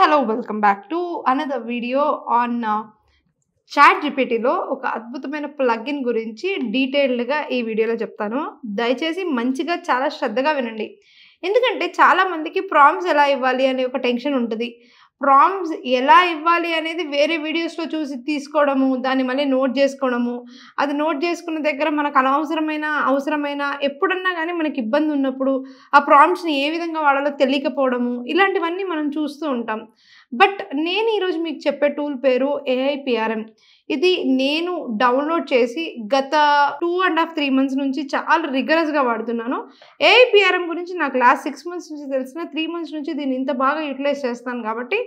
hello, welcome back to another video on చాట్ జీపీటీలో ఒక అద్భుతమైన ప్లగిన్ గురించి డీటెయిల్డ్గా ఈ వీడియోలో చెప్తాను. దయచేసి మంచిగా చాలా శ్రద్ధగా వినండి. ఎందుకంటే చాలా మందికి ప్రాంప్ట్స్ ఎలా ఇవ్వాలి అనే ఒక టెన్షన్ ఉంటుంది. ప్రాంప్ట్స్ ఎలా ఇవ్వాలి అనేది వేరే వీడియోస్లో చూసి తీసుకోవడము, దాన్ని మళ్ళీ నోట్ చేసుకోవడము, అది నోట్ చేసుకున్న దగ్గర మనకు అవసరమైన ఎప్పుడన్నా కానీ మనకి ఇబ్బంది ఉన్నప్పుడు ఆ ప్రాంప్ట్స్ని ఏ విధంగా వాడాలో తెలియకపోవడము, ఇలాంటివన్నీ మనం చూస్తూ ఉంటాం. బట్ నేను ఈరోజు మీకు చెప్పే టూల్ పేరు ఏఐపిఆర్ఎం. ఇది నేను డౌన్లోడ్ చేసి గత 2.5-3 months నుంచి చాలా రిగరస్గా వాడుతున్నాను. ఏఐపిఆర్ఎం గురించి నాకు లాస్ట్ 6 months నుంచి తెలిసిన 3 months నుంచి దీన్ని ఇంత బాగా యూటిలైజ్ చేస్తాను కాబట్టి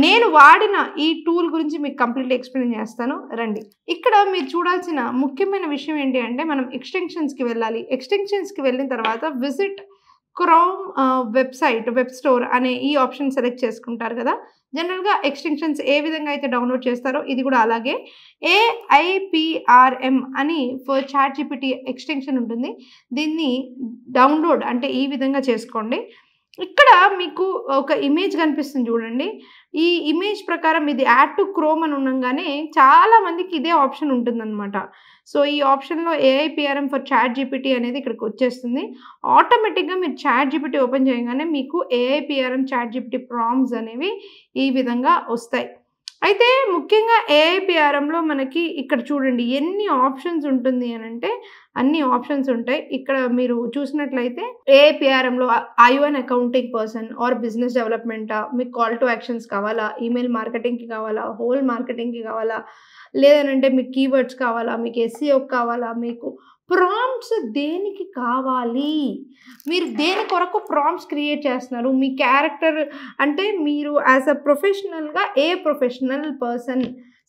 నేను వాడిన ఈ టూల్ గురించి మీకు కంప్లీట్లీ ఎక్స్ప్లెయిన్ చేస్తాను. రండి. ఇక్కడ మీరు చూడాల్సిన ముఖ్యమైన విషయం ఏంటి అంటే మనం ఎక్స్టెన్షన్స్కి వెళ్ళాలి. ఎక్స్టెన్షన్స్కి వెళ్ళిన తర్వాత విజిట్ క్రోమ్ వెబ్ స్టోర్ అనే ఈ ఆప్షన్ సెలెక్ట్ చేసుకుంటారు కదా. జనరల్గా ఎక్స్టెన్షన్స్ ఏ విధంగా అయితే డౌన్లోడ్ చేస్తారో ఇది కూడా అలాగే ఏఐపిఆర్ఎం అని ఫర్ చాట్ జీపీటీ ఎక్స్టెన్షన్ ఉంటుంది. దీన్ని డౌన్లోడ్ అంటే ఈ విధంగా చేసుకోండి. ఇక్కడ మీకు ఒక ఇమేజ్ కనిపిస్తుంది చూడండి. ఈ ఇమేజ్ ప్రకారం ఇది యాడ్ టు క్రోమ్ అని ఉండగానే చాలా మందికి ఇదే ఆప్షన్ ఉంటుందన్నమాట. సో ఈ ఆప్షన్లో ఏఐపిఆర్ఎం ఫర్ చాట్ జీపీటీ అనేది ఇక్కడికి వచ్చేస్తుంది. ఆటోమేటిక్గా మీరు చాట్ జీపీటీ ఓపెన్ చేయగానే మీకు ఏఐపిఆర్ఎం చాట్ జీపీటీ ప్రాంప్ట్స్ అనేవి ఈ విధంగా వస్తాయి. అయితే ముఖ్యంగా ఏఐపిఆర్ఎంలో మనకి ఇక్కడ చూడండి ఎన్ని ఆప్షన్స్ ఉంటుంది అని అంటే అన్ని ఆప్షన్స్ ఉంటాయి. ఇక్కడ మీరు చూసినట్లయితే ఏఐపిఆర్ఎంలో ఐఓఎన్ అకౌంటింగ్ పర్సన్ ఆర్ బిజినెస్ డెవలప్మెంటా, మీకు కాల్ టు యాక్షన్స్ కావాలా, ఈమెయిల్ మార్కెటింగ్కి కావాలా, హోల్ మార్కెటింగ్కి కావాలా, లేదనంటే మీకు కీవర్డ్స్ కావాలా, మీకు ఎస్ఈఓకి కావాలా, మీకు ప్రాంప్ట్స్ దేనికి కావాలి, మీరు దేని కొరకు ప్రాంప్ట్స్ క్రియేట్ చేస్తున్నారు, మీ క్యారెక్టర్ అంటే మీరు యాజ్ అ ప్రొఫెషనల్గా a professional person,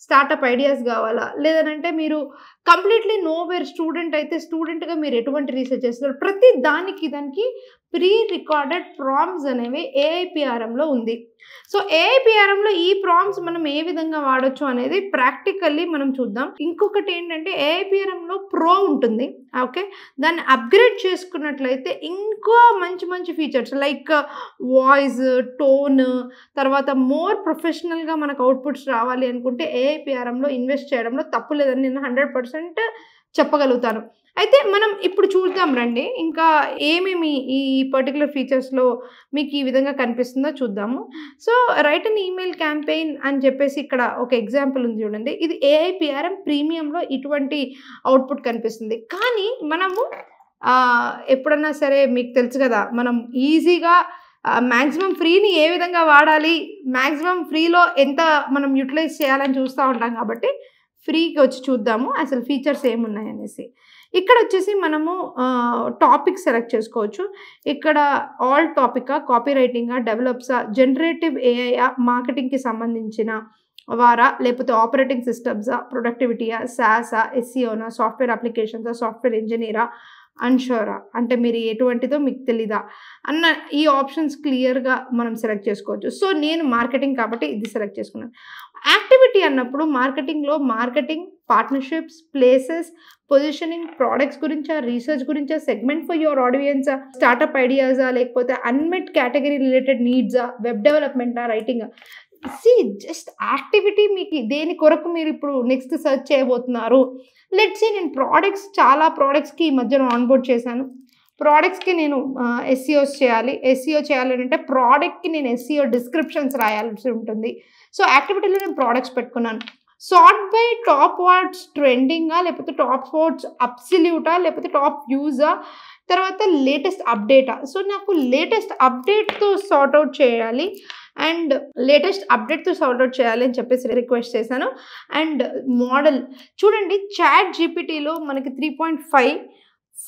startup ideas కావాలా, లేదంటే మీరు కంప్లీట్లీ నోవేర్ స్టూడెంట్ అయితే స్టూడెంట్గా మీరు ఎటువంటి రీసెర్చ్ చేస్తున్నారు, ప్రతి దానికి ప్రీ రికార్డెడ్ ప్రాంప్ట్స్ అనేవి ఏఐపిఆర్ఎంలో ఉంది. సో ఏఐపిఆర్ఎంలో ఈ ప్రాంప్ట్స్ మనం ఏ విధంగా వాడచ్చు అనేది ప్రాక్టికల్లీ మనం చూద్దాం. ఇంకొకటి ఏంటంటే ఏఐపిఆర్ఎంలో ప్రో ఉంటుంది. ఓకే, దాన్ని అప్గ్రేడ్ చేసుకున్నట్లయితే ఇంకో మంచి ఫీచర్స్ లైక్ వాయిస్, టోన్, తర్వాత మోర్ ప్రొఫెషనల్గా మనకు అవుట్పుట్స్ రావాలి అనుకుంటే ఏఐపిఆర్ఎంలో ఇన్వెస్ట్ చేయడంలో తప్పు లేదని నేను 100% చెప్పగలుగుతాను. అయితే మనం ఇప్పుడు చూద్దాం రండి. ఇంకా ఏమేమి ఈ పర్టికులర్ ఫీచర్స్లో మీకు ఈ విధంగా కనిపిస్తుందో చూద్దాము. So write an email campaign అని చెప్పేసి ఇక్కడ ఒక ఎగ్జాంపుల్ ఉంది చూడండి. ఇది ఏఐపిఆర్ఎం ప్రీమియంలో ఇటువంటి అవుట్పుట్ కనిపిస్తుంది. కానీ మనము ఎప్పుడన్నా సరే మీకు తెలుసు కదా, మనం ఈజీగా మ్యాక్సిమం ఫ్రీని ఏ విధంగా వాడాలి, మ్యాక్సిమం ఫ్రీలో ఎంత మనం యూటిలైజ్ చేయాలని చూస్తూ ఉంటాం. కాబట్టి ఫ్రీకి వచ్చి చూద్దాము అసలు ఫీచర్స్ ఏమున్నాయనేసి. ఇక్కడ వచ్చేసి మనము టాపిక్ సెలెక్ట్ చేసుకోవచ్చు. ఇక్కడ ఆల్ టాపికా, కాపీ రైటింగా, డెవలప్సా, జనరేటివ్ ఏఐ, మార్కెటింగ్కి సంబంధించిన వారా, లేకపోతే ఆపరేటింగ్ సిస్టమ్సా, ప్రొడక్టివిటీయా, సాసా, ఎస్ఈఓనా, సాఫ్ట్వేర్ అప్లికేషన్సా, సాఫ్ట్వేర్ ఇంజనీరా, అన్షూరా అంటే మీరు ఎటువంటిదో మీకు తెలీదా అన్న ఈ ఆప్షన్స్ క్లియర్గా మనం సెలెక్ట్ చేసుకోవచ్చు. సో నేను మార్కెటింగ్ కాబట్టి ఇది సెలెక్ట్ చేసుకున్నాను. యాక్టివిటీ అన్నప్పుడు మార్కెటింగ్లో marketing, partnerships, places, positioning, products గురించా, రీసెర్చ్ గురించా, సెగ్మెంట్ ఫర్ యువర్ ఆడియన్సా, స్టార్టప్ ఐడియాసా, లేకపోతే అన్మెట్ కేటగిరీ రిలేటెడ్ నీడ్సా, వెబ్ డెవలప్మెంటా, రైటింగా. జస్ట్ యాక్టివిటీ మీకు దేని కొరకు మీరు ఇప్పుడు నెక్స్ట్ సెర్చ్ చేయబోతున్నారు. లెట్స్ నేను చాలా ప్రోడక్ట్స్కి ఈ మధ్యన ఆన్బోర్డ్ చేశాను. ప్రోడక్ట్స్కి నేను ఎస్ఈఓ చేయాలి అంటే ప్రోడక్ట్కి నేను ఎస్ఈఓ డిస్క్రిప్షన్స్ రాయాల్సి ఉంటుంది. సో యాక్టివిటీలో నేను ప్రోడక్ట్స్ పెట్టుకున్నాను. సార్ట్ బై టాప్ వర్డ్స్ ట్రెండింగా, లేకపోతే టాప్ వర్డ్స్ అబ్సల్యూటా, లేకపోతే టాప్ వ్యూజా, తర్వాత లేటెస్ట్ అప్డేటా. సో నాకు లేటెస్ట్ అప్డేట్తో సార్ట్అవుట్ చేయాలి అని చెప్పేసి రిక్వెస్ట్ చేశాను. అండ్ మోడల్ చూడండి, చాట్ జీపీటీలో మనకి 3.5,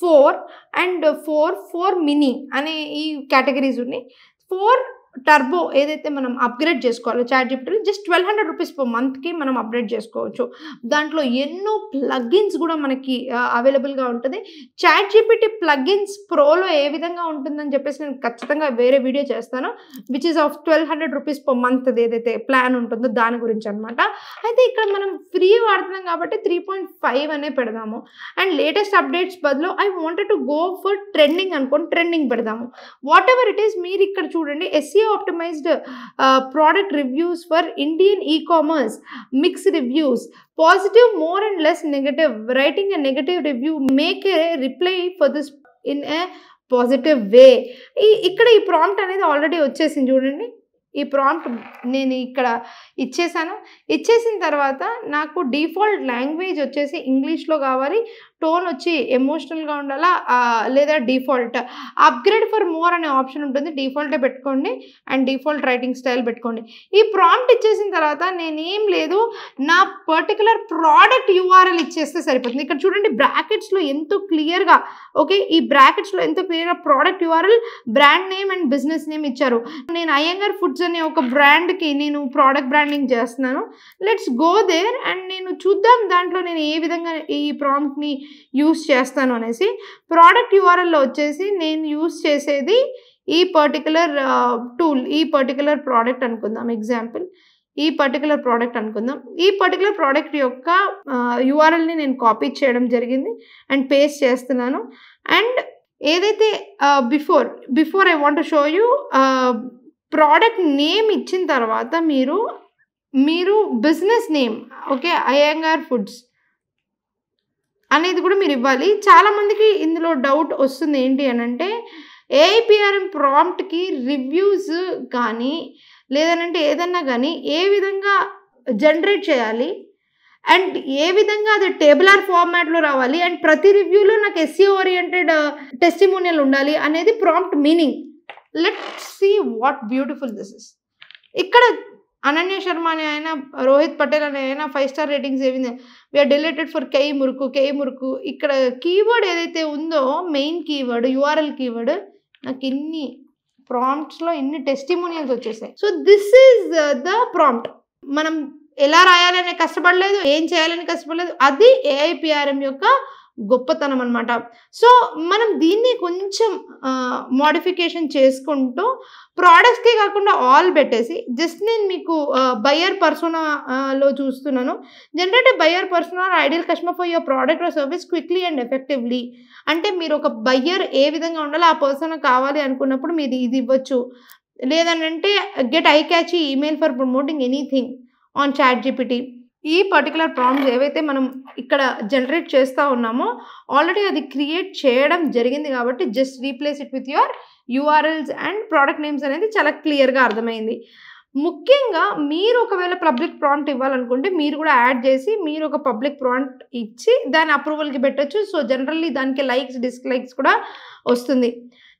4 అండ్ 4 మినీ అనే ఈ కేటగిరీస్ ఉన్నాయి. 4 టర్బో ఏదైతే మనం అప్గ్రేడ్ చేసుకోవాలో చాట్ జీపీటీలో జస్ట్ 1200 రూపీస్ పర్ మంత్కి మనం అప్గ్రేడ్ చేసుకోవచ్చు. దాంట్లో ఎన్నో ప్లగిన్స్ కూడా మనకి అవైలబుల్గా ఉంటుంది. చాట్ జీపీటీ ప్లగిన్స్ ప్రోలో ఏ విధంగా ఉంటుందని చెప్పేసి నేను ఖచ్చితంగా వేరే వీడియో చేస్తాను, which is of 1200 rupees per month ఏదైతే ప్లాన్ ఉంటుందో దాని గురించి అనమాట. అయితే ఇక్కడ మనం ఫ్రీ వాడుతున్నాం కాబట్టి 3.5 అనే పెడదాము. అండ్ లేటెస్ట్ అప్డేట్స్ బదులు I wanted to go for trending అనుకోండి, ట్రెండింగ్ పెడదాము. వాట్ ఎవర్ ఇట్ ఈస్, మీరు ఇక్కడ చూడండి SEO optimized product reviews for Indian e-commerce, mixed reviews, positive more and less negative. Writing a negative review, make a reply for this in a positive way. ఇక్కడ ఈ prompt అనేది already వచ్చేసింది చూడండి. ఈ prompt నేను ఇక్కడ ఇచ్చేసిన తర్వాత నాకు డిఫాల్ట్ లాంగ్వేజ్ వచ్చేసి ఇంగ్లీష్లో కావాలి, టోన్ వచ్చి ఎమోషనల్గా ఉండాలా, లేదా డిఫాల్ట్. అప్గ్రేడ్ ఫర్ మోర్ అనే ఆప్షన్ ఉంటుంది, డిఫాల్టే పెట్టుకోండి అండ్ డిఫాల్ట్ రైటింగ్ స్టైల్ పెట్టుకోండి. ఈ ప్రాంప్ట్ ఇచ్చేసిన తర్వాత నేనేం లేదు, నా పర్టికులర్ ప్రోడక్ట్ యూఆర్ఎల్ ఇచ్చేస్తే సరిపోతుంది. ఇక్కడ చూడండి బ్రాకెట్స్లో ఎంతో క్లియర్గా, ఓకే, ఈ బ్రాకెట్స్లో ఎంతో క్లియర్గా product URL, brand name and business name ఇచ్చారు. నేను అయ్యంగార్ ఫుడ్స్ అనే ఒక బ్రాండ్కి నేను ప్రోడక్ట్ బ్రాండింగ్ చేస్తున్నాను. లెట్స్ గో దేర్ అండ్ నేను చూద్దాం దాంట్లో నేను ఏ విధంగా ఈ ప్రాంప్ట్ని యూస్ చేస్తాను అనేసి. ప్రోడక్ట్ యూఆర్ఎల్లో వచ్చేసి నేను యూస్ చేసేది ఈ పర్టికులర్ టూల్, ఈ పర్టికులర్ ప్రోడక్ట్ అనుకుందాం. ఎగ్జాంపుల్ ఈ పర్టికులర్ ప్రోడక్ట్ అనుకుందాం. ఈ పర్టికులర్ ప్రోడక్ట్ యొక్క యూఆర్ఎల్ని నేను కాపీ చేయడం జరిగింది అండ్ పేస్ట్ చేస్తున్నాను. అండ్ ఏదైతే before I want to show you, product name ఇచ్చిన తర్వాత మీరు business name, okay, Iyengar foods అనేది కూడా మీరు ఇవ్వాలి. చాలామందికి ఇందులో డౌట్ వస్తుంది ఏంటి అని అంటే, ఏఐపిఆర్ఎం ప్రాంప్ట్కి రివ్యూస్ కానీ లేదనంటే ఏదన్నా కానీ ఏ విధంగా జనరేట్ చేయాలి అండ్ ఏ విధంగా అది టేబుల్ ఆర్ ఫార్మాట్లో రావాలి అండ్ ప్రతి రివ్యూలో నాకు ఎస్ఈఓ ఓరియంటెడ్ టెస్టిమోనియల్ ఉండాలి అనేది prompt meaning. Let's see what beautiful this is. ఇక్కడ అనన్య శర్మ అనే ఆయన, రోహిత్ పటేల్ అనే ఆయన 5 స్టార్ రేటింగ్స్ ఏవింది, వీఆర్ డిలీటెడ్ ఫర్ కేయి మురుకు. ఇక్కడ కీవర్డ్ ఏదైతే ఉందో మెయిన్ కీవర్డ్, యూఆర్ఎల్ కీవర్డ్, నాకు ఇన్ని ప్రాంప్ట్స్లో ఇన్ని టెస్టిమోనియల్స్ వచ్చేసాయి. So this is the prompt. మనం ఎలా రాయాలని కష్టపడలేదు, ఏం చేయాలని కష్టపడలేదు, అది ఏఐపిఆర్ఎం యొక్క గొప్పతనం అనమాట. సో మనం దీన్ని కొంచెం మోడిఫికేషన్ చేసుకుంటూ ప్రోడక్ట్స్కే కాకుండా ఆల్ పెట్టేసి, జస్ట్ నేను మీకు బయ్యర్ పర్సోనాలో చూస్తున్నాను. Generate buyer persona ideal customer for your product or service quickly and effectively. అంటే మీరు ఒక బయ్యర్ ఏ విధంగా ఉండాలో ఆ పర్సన్ కావాలి అనుకున్నప్పుడు మీరు ఇది ఇవ్వచ్చు. లేదనంటే get I catchy email for promoting anything on ChatGPT. ఈ పర్టికులర్ ప్రాంప్ట్స్ ఏవైతే మనం ఇక్కడ జనరేట్ చేస్తూ ఉన్నామో ఆల్రెడీ అది క్రియేట్ చేయడం జరిగింది కాబట్టి just replace it with your URLs and product names అనేది చాలా క్లియర్గా అర్థమైంది. ముఖ్యంగా మీరు ఒకవేళ పబ్లిక్ ప్రాంప్ట్ ఇవ్వాలనుకుంటే మీరు కూడా యాడ్ చేసి మీరు ఒక పబ్లిక్ ప్రాంప్ట్ ఇచ్చి దాని అప్రూవల్కి పెట్టచ్చు. సో జనరల్లీ దానికి లైక్స్ డిస్లైక్స్ కూడా వస్తుంది.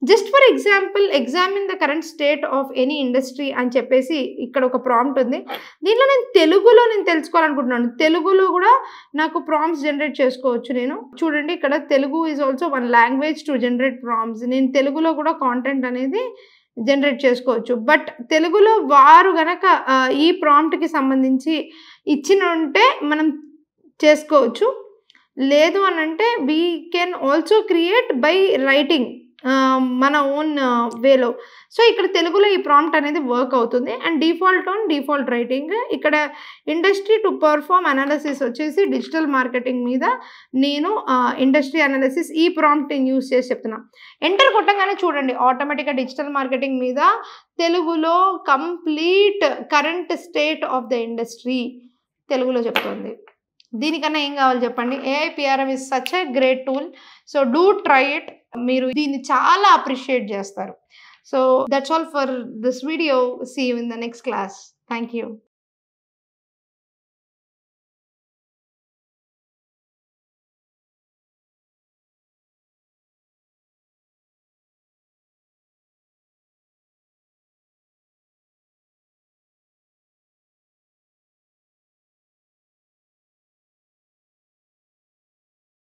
Just for example, examine the current state of any industry అని చెప్పేసి ఇక్కడ ఒక ప్రాంప్ట్ ఉంది. దీంట్లో నేను తెలుసుకోవాలనుకుంటున్నాను. తెలుగులో కూడా నాకు ప్రాంప్ట్స్ జనరేట్ చేసుకోవచ్చు. నేను చూడండి ఇక్కడ Telugu is also one language to generate prompts. నేను తెలుగులో కూడా కాంటెంట్ అనేది జనరేట్ చేసుకోవచ్చు. బట్ తెలుగులో వారు గనక ఈ ప్రాంప్ట్కి సంబంధించి ఇచ్చిన ఉంటే మనం చేసుకోవచ్చు. లేదు అని అంటే we can also create by writing మన ఓన్ వేలో. సో ఇక్కడ తెలుగులో ఈ ప్రాంప్ట్ అనేది వర్క్ అవుతుంది. And default on default writing. ఇక్కడ ఇండస్ట్రీ టు పర్ఫార్మ్ అనాలిసిస్ వచ్చేసి డిజిటల్ మార్కెటింగ్ మీద నేను ఇండస్ట్రీ అనాలిసిస్ ఈ ప్రాంప్ట్ని యూస్ చేసి చెప్తున్నా. ఎంటర్ కొట్టగానే చూడండి ఆటోమేటిక్గా డిజిటల్ మార్కెటింగ్ మీద తెలుగులో complete current state of the industry తెలుగులో చెప్తుంది. దీనికన్నా ఏం కావాలి చెప్పండి. AIPRM is such a great tool. So do try it. మీరు దీన్ని చాలా అప్రిషియేట్ చేస్తారు. So that's all for this video. See you in the next class. Thank you.